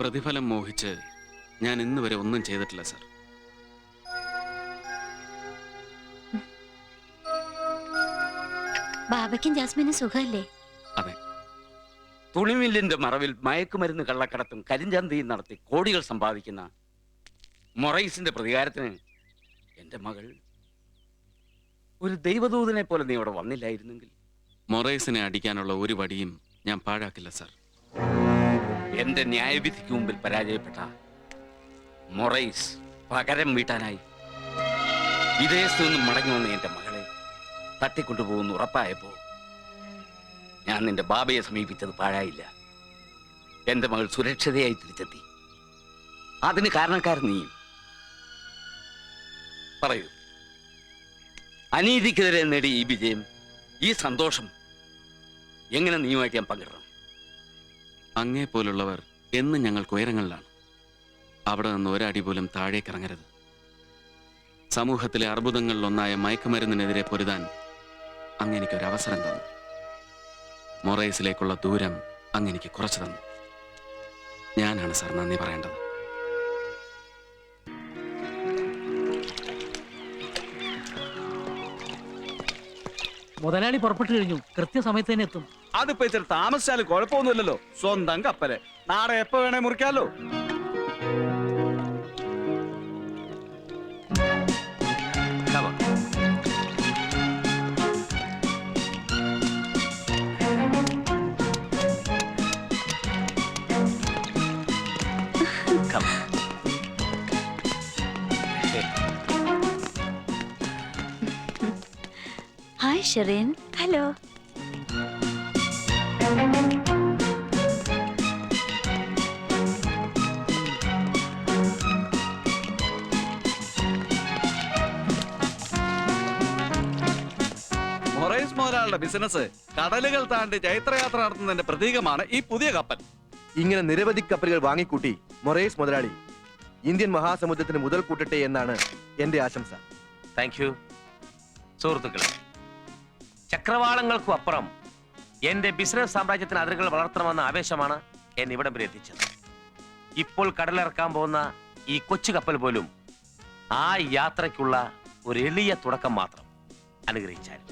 പ്രതിഫലം മോഹിച്ച് ഞാൻ ഇന്ന് വരെ ഒന്നും ചെയ്തിട്ടില്ല സർ. ബാബയ്ക്കും ജാസ്മിനും സുഖമല്ലേ? അതെ. തുണിമില്ലിന്റെ മറവിൽ മയക്കുമരുന്ന് കള്ളക്കടത്തും കരിഞ്ചന്തയും നടത്തി കോടികൾ സമ്പാദിക്കുന്ന മൊറൈസിന്റെ പ്രതികാരത്തിന് എന്റെ മകൾ ഒരു ദൈവദൂതനെ പോലെ നീ അവിടെ വന്നില്ലായിരുന്നെങ്കിൽ. മൊറൈസിനെ അടിക്കാനുള്ള ഒരു വടിയും ഞാൻ പാഴാക്കില്ല സർ. എന്റെ ന്യായവിധിക്ക് മുമ്പിൽ പരാജയപ്പെട്ട മൊറൈസ് പകരം വീട്ടാനായി വിദേശത്തു നിന്നും മടങ്ങി വന്ന എന്റെ മകളെ തട്ടിക്കൊണ്ടുപോകുന്ന ഉറപ്പായപ്പോ ഞാൻ നിന്റെ ബാബയെ സമീപിച്ചത് പാഴായില്ല. എന്റെ മകൾ സുരക്ഷിതയായി തിരിച്ചെത്തി. അതിന് കാരണക്കാരൻ നീയും. പറയൂ, അനീതിക്കെതിരെ നേടിയ ഈ വിജയം, ഈ സന്തോഷം എങ്ങനെ നീയുമായിട്ട് ഞാൻ പങ്കിടണം? അങ്ങേ പോലുള്ളവർ എന്നും ഞങ്ങൾക്ക് ഉയരങ്ങളിലാണ്. അവിടെ നിന്ന് ഒരടി പോലും താഴേക്കിറങ്ങരുത്. സമൂഹത്തിലെ അർബുദങ്ങളിലൊന്നായ മയക്കുമരുന്നിനെതിരെ പൊരുതാൻ അങ്ങെനിക്കൊരവസരം തന്നു. മൊറൈസിലേക്കുള്ള ദൂരം അങ്ങെനിക്ക് കുറച്ചു തന്നു. ഞാനാണ് സാർ നന്ദി പറയേണ്ടത്. മുതലാളി പുറപ്പെട്ടു കഴിഞ്ഞു. കൃത്യസമയത്ത് തന്നെ എത്തും. അതിപ്പോ ഇച്ചിരി താമസിച്ചാലും കുഴപ്പമൊന്നുമില്ലല്ലോ. സ്വന്തം കപ്പല് നാളെ എപ്പോ വേണേ മുറിക്കാലോ. ഹായ് ഷെറിൻ. ഹലോ. മൊറൈസ് മോഹൻലാലിന്റെ ബിസിനസ് കടലുകൾ താണ്ടി ചൈത്രയാത്ര നടത്തുന്നതിന്റെ പ്രതീകമാണ് ഈ പുതിയ കപ്പൽ. ഇങ്ങനെ നിരവധി കപ്പലുകൾ വാങ്ങിക്കൂട്ടി മൊറൈസ് മുതലാളി ഇന്ത്യൻ മഹാസമുദ്രത്തിന് മുതൽ കൂട്ടട്ടെ എന്നാണ് എന്റെ ആശംസ. Thank you. സുഹൃത്തുക്കളെ, ചക്രവാളങ്ങൾക്കും അപ്പുറം എന്റെ ബിസിനസ് സാമ്രാജ്യത്തിന് അതിരുകൾ വളർത്തണമെന്ന ആവേശമാണ് എന്നെ ഇവിടം വരെ എത്തിച്ചത്. ഇപ്പോൾ കടലിറക്കാൻ പോകുന്ന ഈ കൊച്ചു കപ്പൽ പോലും ആ യാത്രയ്ക്കുള്ള ഒരു എളിയ തുടക്കം മാത്രം. അനുഗ്രഹിച്ചാൽ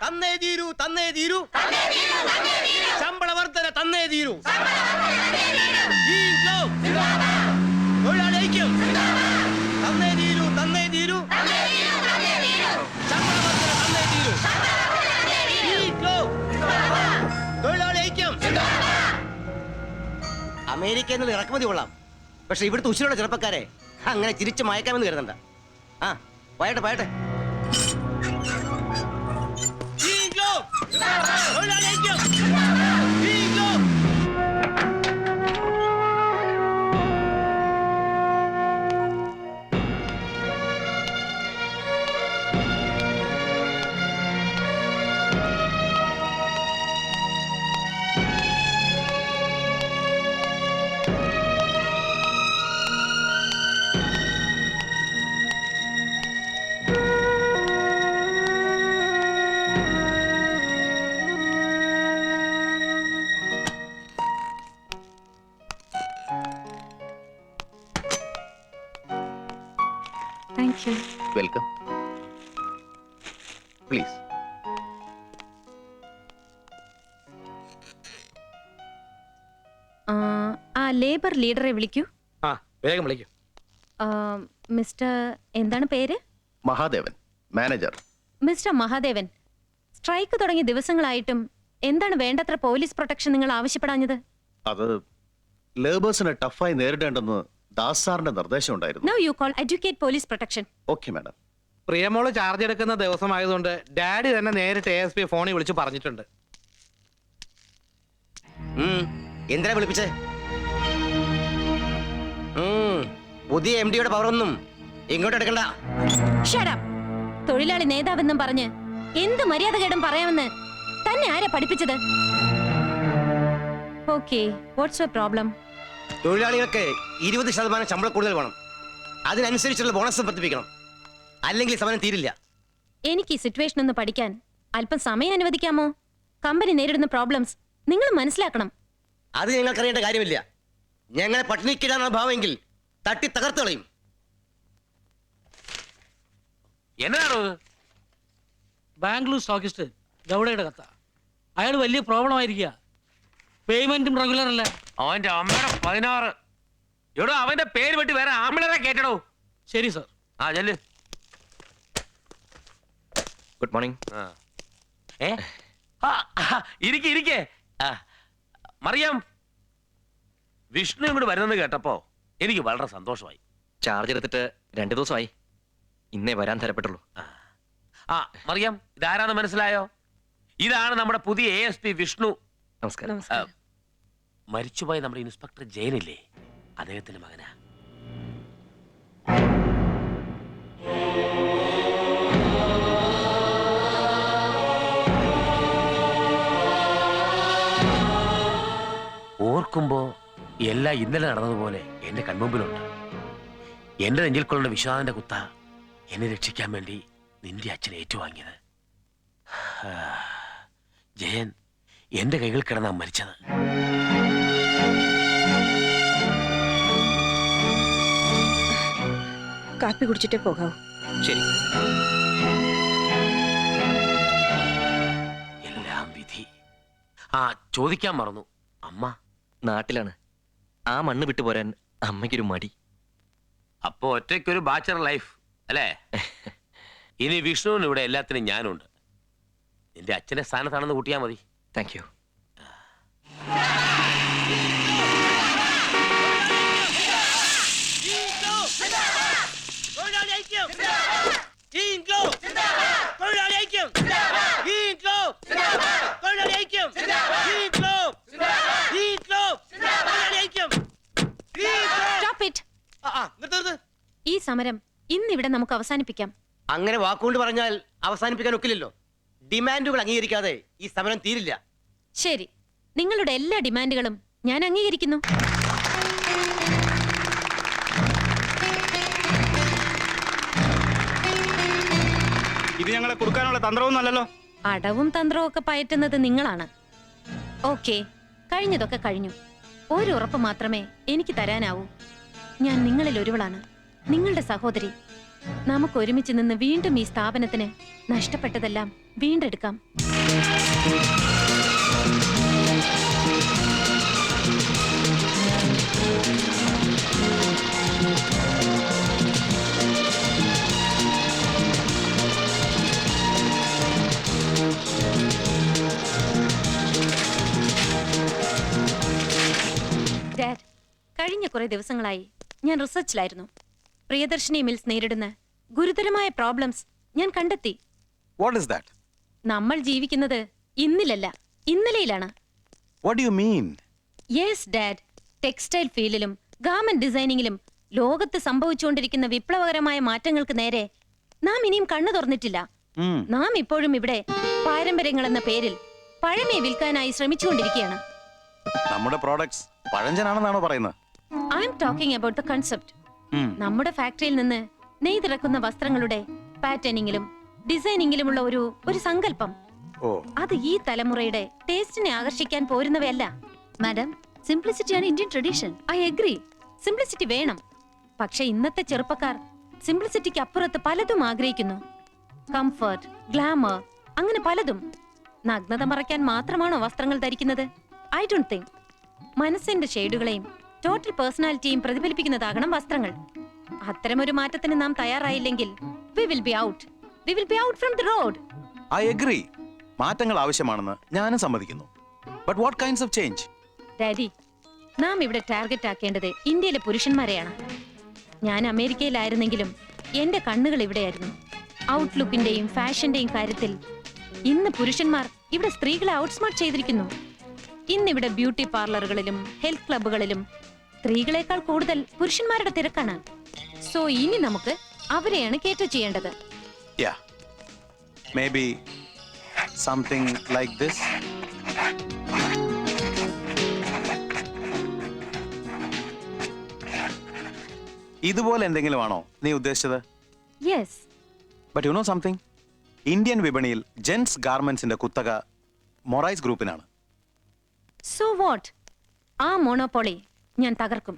തന്നേ തീരൂ, തന്നേ തീരൂ, ശമ്പള വർധന തന്നേ തീരൂ. തൊഴിലാളി ഐക്യം തന്നേ തീരൂ, തന്നേ തീരൂ, ശമ്പള വർധന തന്നേ തീരൂ. തൊഴിലാളി ഐക്യം. അമേരിക്കയിൽ നിന്ന് ഇറക്കുമതി കൊള്ളാം, പക്ഷെ ഇവിടുത്തെ ഉശിരുള്ള ചെറുപ്പക്കാരെ അങ്ങനെ ചിരിച്ച് മയക്കാമെന്ന് കരുതണ്ട. ആ പോയട്ടെ പോയട്ടെ. Thank you. വെൽക്കം. പ്ലീസ്. ആ ലേബർ ലീഡറെ വിളിക്കൂ. ആ വേഗം വിളിക്കൂ. മിസ്റ്റർ എന്താണ് പേര്? Mahadevan, manager. Mister Mahadevan, strike തുടങ്ങിയ ദിവസങ്ങളായിട്ടും എന്താണ് വേണ്ടത്ര പോലീസ് പ്രൊട്ടക്ഷൻ നിങ്ങൾ ആവശ്യപ്പെടാഞ്ഞത്? അത് ലേബേഴ്സിനെ ടഫായി നേരിടേണ്ടെന്ന് ദാസ് സാറിന്റെ നിർദ്ദേശം ഉണ്ടായിരുന്നു. Now you call educate police protection. Okay madam. പ്രിയമോള് ചാർജ് എടുക്കുന്ന ദിവസമായതുകൊണ്ട് ഡാഡി തന്നെ നേരിട്ട് ASP ഫോണിൽ വിളിച്ച് പറഞ്ഞിട്ടുണ്ട്. എന്തിനാ വിളിപ്പിച്ചേ? പുതിയ MD-യുടെ പവറൊന്നും ഇങ്ങോട്ട് എടുക്കണ്ട. Shut up. തൊഴിലാളി നേതാവെന്നും പറഞ്ഞ് എന്ത് മര്യാദകേടും പറയാമെന്ന് തന്നെ ആരാ പഠിപ്പിച്ചത്? Okay, what's your problem? തൊഴിലാളികൾക്ക് 20% ശമ്പളം കൂടുതൽ വേണം. അതിനനുസരിച്ചുള്ള ബോണസ് വർദ്ധിപ്പിക്കണം, അല്ലെങ്കിൽ സമരം തീരില്ല. എനിക്ക് ഈ സിറ്റുവേഷൻ ഒന്ന് പഠിക്കാൻ അല്പം സമയം അനുവദിക്കാമോ? കമ്പനി നേരിടുന്ന പ്രോബ്ലംസ് നിങ്ങൾ മനസ്സിലാക്കണം. അത് ഞങ്ങൾക്കറിയേണ്ട കാര്യമില്ല. ഞങ്ങളെ പട്ടിണിക്കിടാനുള്ള ഭാവമെങ്കിൽ തട്ടി തകർത്ത് കളയും. എന്നാണ് ബാംഗ്ലൂർ സ്റ്റോക്കിസ്റ്റ് ഗൗഡയുടെ കത്ത. അയാൾ വലിയ പ്രോബ്ലം ആയിരിക്കുക. പേയ്മെന്റും റെഗുലർ അല്ല. അവന്റെ അമ്മയുടെ 16. എടോ അവന്റെ പേര് വെട്ടി വേറെ ആമ്പിളറെ കേട്ടടോ. ശരി സർ. ആ ചെല്ല്. Good morning. ഇരിക്കേ. മറിയാം, വിഷ്ണു ഇങ്ങോട്ട് വരുന്നത് കേട്ടപ്പോ എനിക്ക് വളരെ സന്തോഷമായി. ചാർജ് എടുത്തിട്ട് 2 ദിവസമായി. ഇന്നേ വരാൻ തരപ്പെട്ടുള്ളൂ. ആ മറിയാം, ഇതാരാന്ന് മനസ്സിലായോ? ഇതാണ് നമ്മുടെ പുതിയ ASP വിഷ്ണു. നമസ്കാരം. മരിച്ചുപോയ നമ്മുടെ ഇൻസ്പെക്ടർ ജയനില്ലേ, അദ്ദേഹത്തിന്റെ മകനാ. ഓർക്കുമ്പോ എല്ലാം ഇന്നലെ നടന്നതുപോലെ എന്റെ കൺമുമ്പിലുണ്ട്. എന്റെ നെഞ്ചിൽ കൊള്ളുന്ന വിശ്വാസന്റെ കുത്ത എന്നെ രക്ഷിക്കാൻ വേണ്ടി നിന്റെ അച്ഛൻ ഏറ്റുവാങ്ങിയത്. ജയൻ എന്റെ കൈകൾ കിടന്നാ മരിച്ചത്. കാപ്പി കുടിച്ചിട്ടേ പോകാവൂ. ശരി. എല്ലാം വിധി. ആ ചോദിക്കാൻ മറന്നു, അമ്മ നാട്ടിലാണ്. ആ മണ്ണ് വിട്ടു പോരാൻ അമ്മയ്ക്കൊരു മടി. അപ്പോ ഒറ്റയ്ക്കൊരു ബാച്ചലർ ലൈഫ് അല്ലേ? ഇനി വിഷ്ണുവിന് ഇവിടെ എല്ലാത്തിനും ഞാനുണ്ട്. നിന്റെ അച്ഛന്റെ സ്ഥാനത്താണെന്ന് കൂട്ടിയാ മതി. Thank you. Stop it. ഈ സമരം ഇന്നിവിടെ നമുക്ക് അവസാനിപ്പിക്കാം. അങ്ങനെ വാക്കുകൊണ്ട് പറഞ്ഞാൽ അവസാനിപ്പിക്കാൻ ഒക്കില്ലല്ലോ. ഡിമാൻഡുകൾ അംഗീകരിക്കാതെ ഈ സമരം തീരില്ല. ശരി, നിങ്ങളുടെ എല്ലാ ഡിമാൻഡുകളും ഞാൻ അംഗീകരിക്കുന്നു. ഇത് ഞങ്ങളെ കൊടുക്കാനുള്ള തന്ത്രമൊന്നുമല്ലല്ലോ. അടവും തന്ത്രവും ഒക്കെ പയറ്റുന്നത് നിങ്ങളാണ്. ഓക്കെ, കഴിഞ്ഞതൊക്കെ കഴിഞ്ഞു. ഒരു ഉറപ്പ് മാത്രമേ എനിക്ക് തരാനാവൂ. ഞാൻ നിങ്ങളിൽ ഒരുവളാണ്, നിങ്ങളുടെ സഹോദരി. നമുക്ക് ഒരുമിച്ച് നിന്ന് വീണ്ടും ഈ സ്ഥാപനത്തിന് നഷ്ടപ്പെട്ടതെല്ലാം വീണ്ടെടുക്കാം. ഡാഡ്, കഴിഞ്ഞ കുറെ ദിവസങ്ങളായി ഞാൻ റിസർച്ചിലായിരുന്നു. പ്രിയദർശിനി മിൽസ് നേരിടുന്ന ഗുരുതരമായ പ്രോബ്ലംസ് ഞാൻ കണ്ടെത്തി. What is that? നമ്മൾ ജീവിക്കുന്നത് ഇന്നിലല്ല, ഇന്നലെയിലാണ്. What do you mean? Yes dad, textile ഫീൽഡിലും ഗാർമെന്റ് ഡിസൈനിങ്ങിലും ലോകത്ത് സംഭവിച്ചുകൊണ്ടിരിക്കുന്ന വിപ്ലവകരമായ മാറ്റങ്ങൾക്ക് നേരെ നാം ഇനിയും കണ്ണു തുറന്നിട്ടില്ല. നാം ഇപ്പോഴും ഇവിടെ പാരമ്പര്യങ്ങൾ എന്ന പേരിൽ പഴമയെ വിൽക്കാനായി ശ്രമിച്ചുകൊണ്ടിരിക്കുകയാണ്. നമ്മുടെ പ്രോഡക്ട്സ് പഴഞ്ചനാണെന്നാണോ പറയുന്നത്? I am talking about the concept. നമ്മുടെ ഫാക്ടറിയിൽ നിന്ന് നെയ്തിറക്കുന്ന വസ്ത്രങ്ങളുടെ പാറ്റേണിങ്ങിലും ഡിസൈനിങ്ങിലുമുള്ള ഒരു സങ്കല്പം, അത് ഈ തലമുറയുടെ ടേസ്റ്റിനെ ആകർഷിക്കാൻ പോരുന്നവയല്ല. മാഡം, സിംപ്ലിസിറ്റിയാണ് Indian tradition. I agree, simplicity വേണം. പക്ഷെ ഇന്നത്തെ ചെറുപ്പക്കാർ സിംപ്ലിസിറ്റിക്ക് അപ്പുറത്ത് പലതും ആഗ്രഹിക്കുന്നു. കംഫർട്ട്, ഗ്ലാമർ, അങ്ങനെ പലതും. നഗ്നത മറയ്ക്കാൻ മാത്രമാണോ വസ്ത്രങ്ങൾ ധരിക്കുന്നത്? I don't think. മനസ്സിന്റെ ഷെയ്ഡുകളെയും ടോട്ടൽ പേഴ്സണാലിറ്റിയും പ്രതിഫലിപ്പിക്കുന്നതാകണം വസ്ത്രങ്ങൾ. അത്തരമൊരു മാറ്റത്തിന് നാം തയ്യാറായില്ലെങ്കിൽ we will be out. We will be out from the road. I agree. മാറ്റങ്ങൾ ആവശ്യമാണെന്ന് ഞാനും സമ്മതിക്കുന്നു. But what kinds of change? Daddy, നാം ഇവിടെ ടാർഗറ്റ് ആക്കേണ്ടത് ഇന്ത്യയിലെ പുരുഷന്മാരെയാണ്. ഞാൻ അമേരിക്കയിലായിരുന്നെങ്കിലും എന്റെ കണ്ണുകൾ ഇവിടെയായിരുന്നു. ഔട്ട്ലുക്കിന്റെയും ഫാഷന്റെയും കാര്യത്തിൽ ഇന്ന് പുരുഷന്മാർ ഇവിടെ സ്ത്രീകളെ ഔട്ട്സ്മാർട്ട് ചെയ്തിരിക്കുന്നു. ഇന്നിവിടെ ബ്യൂട്ടി പാർലറുകളിലും ഹെൽത്ത് ക്ലബുകളിലും സ്ത്രീകളെക്കാൾ കൂടുതൽ പുരുഷന്മാരുടെ തിരക്കാണ്. സോ ഇനി നമുക്ക് അവരെയാണ് കേറ്റർ ചെയ്യേണ്ടത്. Yeah. Maybe something like this. ഇതുപോലെ എന്തെങ്കിലും ആണോ നീ ഉദ്ദേശിച്ചത്? Yes. But you know something, Indian വിപണിയിൽ ജെൻസ് ഗാർമെന്റ്സിന്റെ കുത്തക മൊറൈസ് ഗ്രൂപ്പിനാണ്. So what? ആ മോണോപോളി ഞാൻ തകർക്കും.